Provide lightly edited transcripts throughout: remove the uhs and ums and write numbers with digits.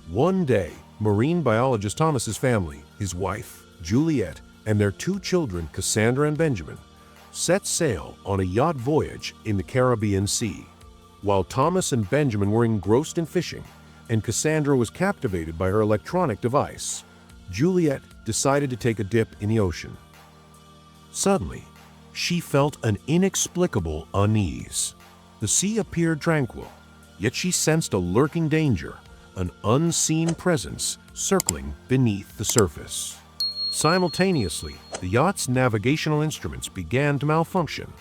One day, marine biologist Thomas's family, his wife, Juliet, and their two children, Cassandra and Benjamin, set sail on a yacht voyage in the Caribbean Sea. While Thomas and Benjamin were engrossed in fishing, and Cassandra was captivated by her electronic device, Juliet decided to take a dip in the ocean. Suddenly, she felt an inexplicable unease. The sea appeared tranquil, yet she sensed a lurking danger, an unseen presence circling beneath the surface. Simultaneously, the yacht's navigational instruments began to malfunction,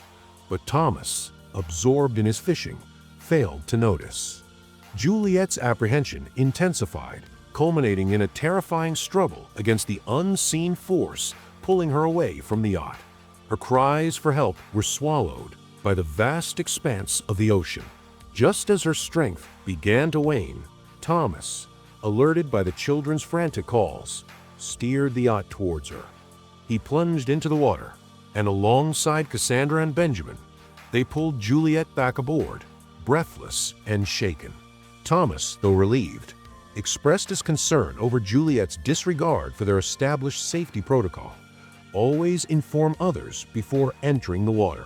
but Thomas, absorbed in his fishing, failed to notice. Juliet's apprehension intensified, culminating in a terrifying struggle against the unseen force pulling her away from the yacht. Her cries for help were swallowed by the vast expanse of the ocean. Just as her strength began to wane, Thomas, alerted by the children's frantic calls, steered the yacht towards her. He plunged into the water, and alongside Cassandra and Benjamin, they pulled Juliet back aboard, breathless and shaken. Thomas, though relieved, expressed his concern over Juliet's disregard for their established safety protocol. Always inform others before entering the water.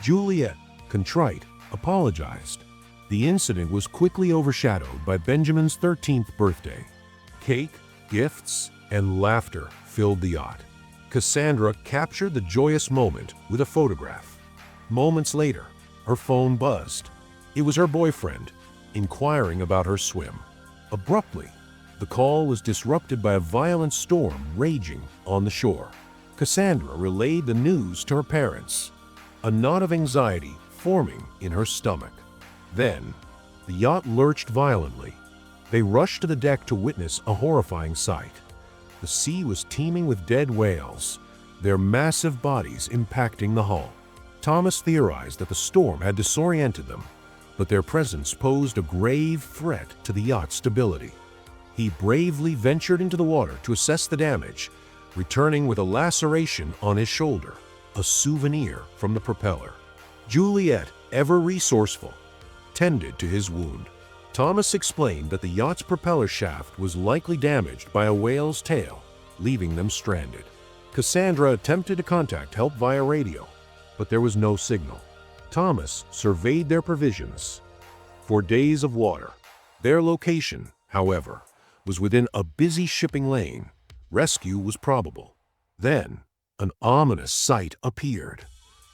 Juliet, contrite, apologized. The incident was quickly overshadowed by Benjamin's 13th birthday. Cake, gifts, and laughter filled the yacht. Cassandra captured the joyous moment with a photograph. Moments later, her phone buzzed. It was her boyfriend, inquiring about her swim. Abruptly, the call was disrupted by a violent storm raging on the shore. Cassandra relayed the news to her parents, a knot of anxiety forming in her stomach. Then, the yacht lurched violently. They rushed to the deck to witness a horrifying sight. The sea was teeming with dead whales, their massive bodies impacting the hull. Thomas theorized that the storm had disoriented them, but their presence posed a grave threat to the yacht's stability. He bravely ventured into the water to assess the damage, returning with a laceration on his shoulder, a souvenir from the propeller. Juliet, ever resourceful, tended to his wound. Thomas explained that the yacht's propeller shaft was likely damaged by a whale's tail, leaving them stranded. Cassandra attempted to contact help via radio, but there was no signal. Thomas surveyed their provisions. For days of water, their location, however, was within a busy shipping lane. Rescue was probable. Then, an ominous sight appeared.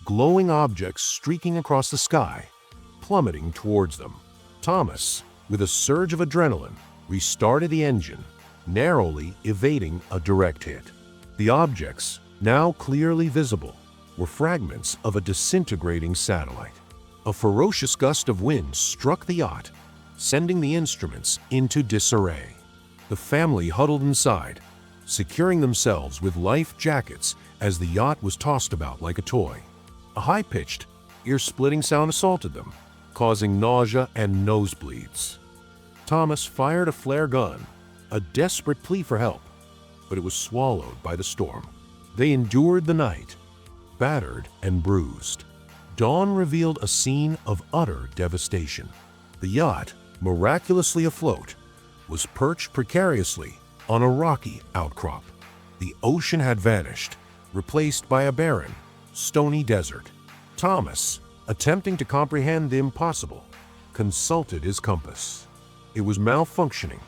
Glowing objects streaking across the sky, plummeting towards them. Thomas, with a surge of adrenaline, restarted the engine, narrowly evading a direct hit. The objects, now clearly visible, were fragments of a disintegrating satellite. A ferocious gust of wind struck the yacht, sending the instruments into disarray. The family huddled inside, securing themselves with life jackets as the yacht was tossed about like a toy. A high-pitched, ear-splitting sound assaulted them, causing nausea and nosebleeds. Thomas fired a flare gun, a desperate plea for help, but it was swallowed by the storm. They endured the night, battered and bruised. Dawn revealed a scene of utter devastation. The yacht, miraculously afloat, was perched precariously on a rocky outcrop. The ocean had vanished, replaced by a barren, stony desert. Thomas, attempting to comprehend the impossible, consulted his compass. It was malfunctioning.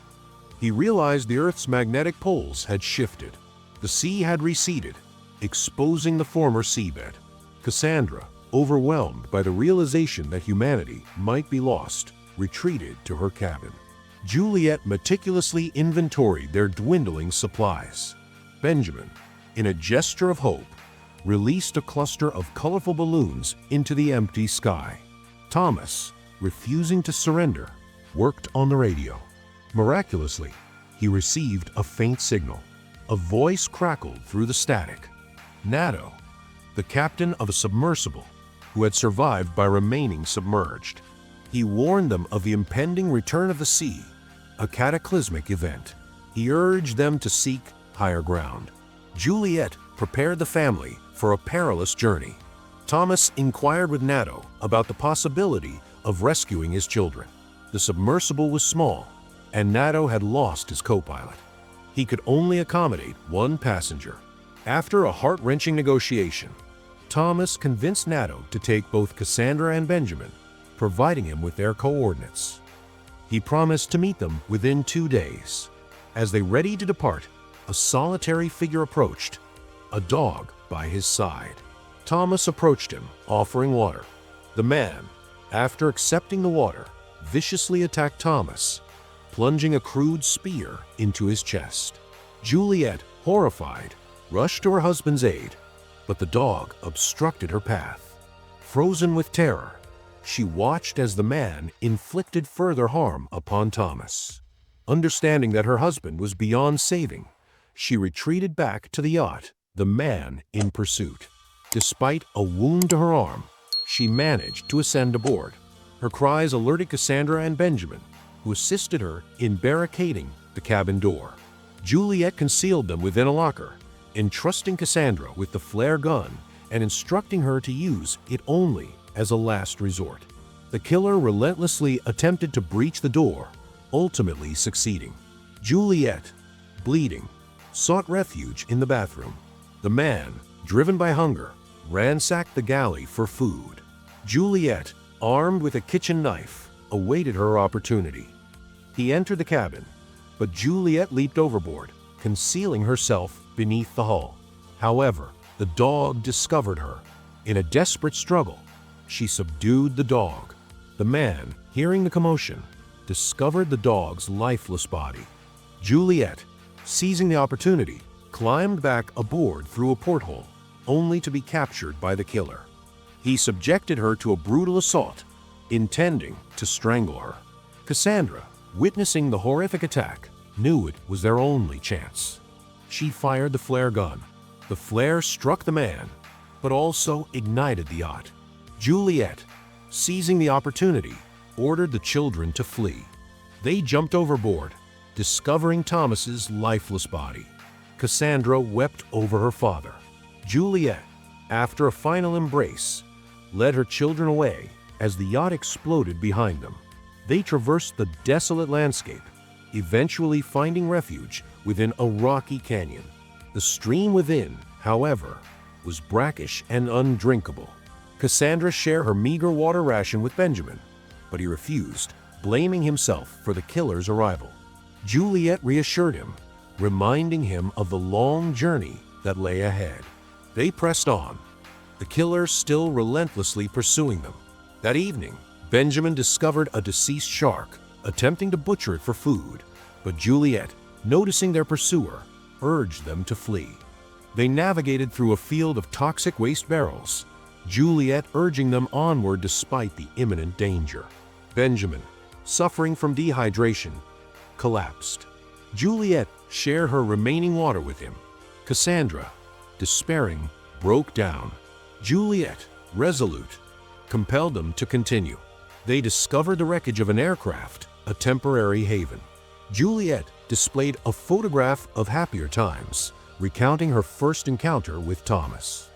He realized the Earth's magnetic poles had shifted. The sea had receded, exposing the former seabed. Cassandra, overwhelmed by the realization that humanity might be lost, retreated to her cabin. Juliet meticulously inventoried their dwindling supplies. Benjamin, in a gesture of hope, released a cluster of colorful balloons into the empty sky. Thomas, refusing to surrender, worked on the radio. Miraculously, he received a faint signal. A voice crackled through the static. Nato, the captain of a submersible who had survived by remaining submerged. He warned them of the impending return of the sea, a cataclysmic event. He urged them to seek higher ground. Juliet prepared the family for a perilous journey. Thomas inquired with Nato about the possibility of rescuing his children. The submersible was small, and Nato had lost his co-pilot. He could only accommodate one passenger. After a heart-wrenching negotiation, Thomas convinced Nato to take both Cassandra and Benjamin, providing him with their coordinates. He promised to meet them within 2 days. As they readied to depart, a solitary figure approached, a dog by his side. Thomas approached him, offering water. The man, after accepting the water, viciously attacked Thomas, plunging a crude spear into his chest. Juliet, horrified, rushed to her husband's aid, but the dog obstructed her path. Frozen with terror, she watched as the man inflicted further harm upon Thomas. Understanding that her husband was beyond saving, she retreated back to the yacht, the man in pursuit. Despite a wound to her arm, she managed to ascend aboard. Her cries alerted Cassandra and Benjamin, who assisted her in barricading the cabin door. Juliet concealed them within a locker, entrusting Cassandra with the flare gun and instructing her to use it only as a last resort. The killer relentlessly attempted to breach the door, ultimately succeeding. Juliet, bleeding, sought refuge in the bathroom. The man, driven by hunger, ransacked the galley for food. Juliet, armed with a kitchen knife, awaited her opportunity. He entered the cabin, but Juliet leaped overboard, concealing herself beneath the hull. However, the dog discovered her. In a desperate struggle, she subdued the dog. The man, hearing the commotion, discovered the dog's lifeless body. Juliet, seizing the opportunity, climbed back aboard through a porthole, only to be captured by the killer. He subjected her to a brutal assault, intending to strangle her. Cassandra, witnessing the horrific attack, knew it was their only chance. She fired the flare gun. The flare struck the man, but also ignited the yacht. Juliet, seizing the opportunity, ordered the children to flee. They jumped overboard, discovering Thomas's lifeless body. Cassandra wept over her father. Juliet, after a final embrace, led her children away as the yacht exploded behind them. They traversed the desolate landscape, eventually finding refuge within a rocky canyon. The stream within, however, was brackish and undrinkable. Cassandra shared her meager water ration with Benjamin, but he refused, blaming himself for the killer's arrival. Juliet reassured him, reminding him of the long journey that lay ahead. They pressed on, the killer still relentlessly pursuing them. That evening, Benjamin discovered a deceased shark, attempting to butcher it for food, but Juliet, noticing their pursuer, urged them to flee. They navigated through a field of toxic waste barrels, Juliet urging them onward despite the imminent danger. Benjamin, suffering from dehydration, collapsed. Juliet shared her remaining water with him. Cassandra, despairing, broke down. Juliet, resolute, compelled them to continue. They discovered the wreckage of an aircraft, a temporary haven. Juliet displayed a photograph of happier times, recounting her first encounter with Thomas.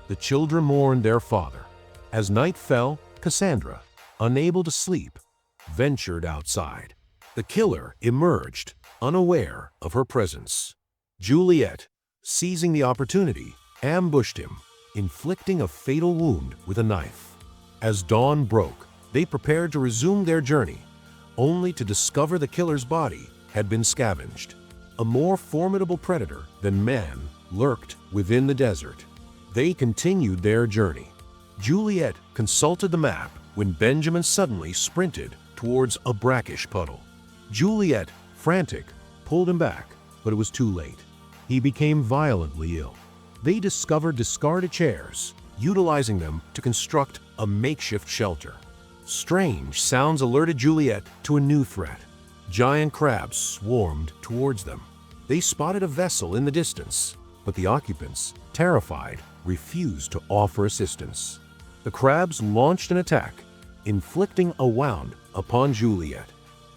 The children mourned their father. As night fell, Cassandra, unable to sleep, ventured outside. The killer emerged, unaware of her presence. Juliet, seizing the opportunity, ambushed him, inflicting a fatal wound with a knife. As dawn broke, they prepared to resume their journey, only to discover the killer's body had been scavenged. A more formidable predator than man lurked within the desert. They continued their journey. Juliet consulted the map when Benjamin suddenly sprinted towards a brackish puddle. Juliet, frantic, pulled him back, but it was too late. He became violently ill. They discovered discarded chairs, utilizing them to construct a makeshift shelter. Strange sounds alerted Juliet to a new threat. Giant crabs swarmed towards them. They spotted a vessel in the distance, but the occupants, terrified, refused to offer assistance. The crabs launched an attack, inflicting a wound upon Juliet.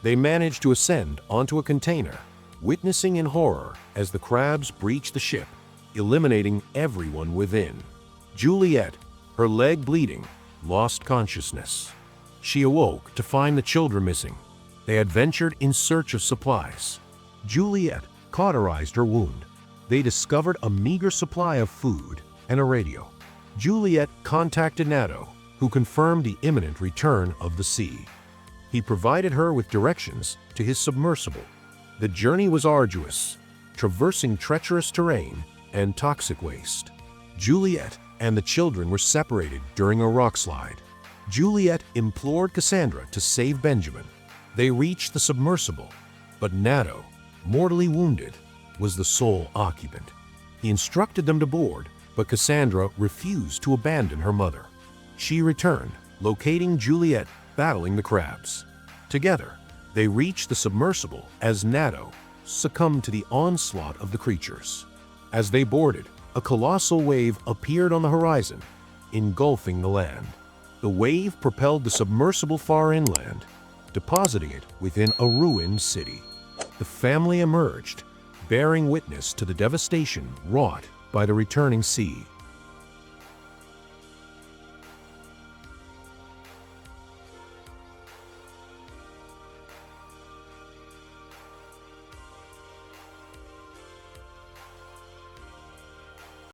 They managed to ascend onto a container, witnessing in horror as the crabs breached the ship, eliminating everyone within. Juliet, her leg bleeding, lost consciousness. She awoke to find the children missing. They had ventured in search of supplies. Juliet cauterized her wound. They discovered a meager supply of food and a radio. Juliet contacted Nato, who confirmed the imminent return of the sea. He provided her with directions to his submersible. The journey was arduous, traversing treacherous terrain and toxic waste. Juliet and the children were separated during a rock slide. Juliet implored Cassandra to save Benjamin. They reached the submersible, but Nato, mortally wounded, was the sole occupant. He instructed them to board, but Cassandra refused to abandon her mother. She returned, locating Juliet battling the crabs. Together, they reached the submersible as Nato succumbed to the onslaught of the creatures. As they boarded, a colossal wave appeared on the horizon, engulfing the land. The wave propelled the submersible far inland, depositing it within a ruined city. The family emerged, bearing witness to the devastation wrought by the returning sea.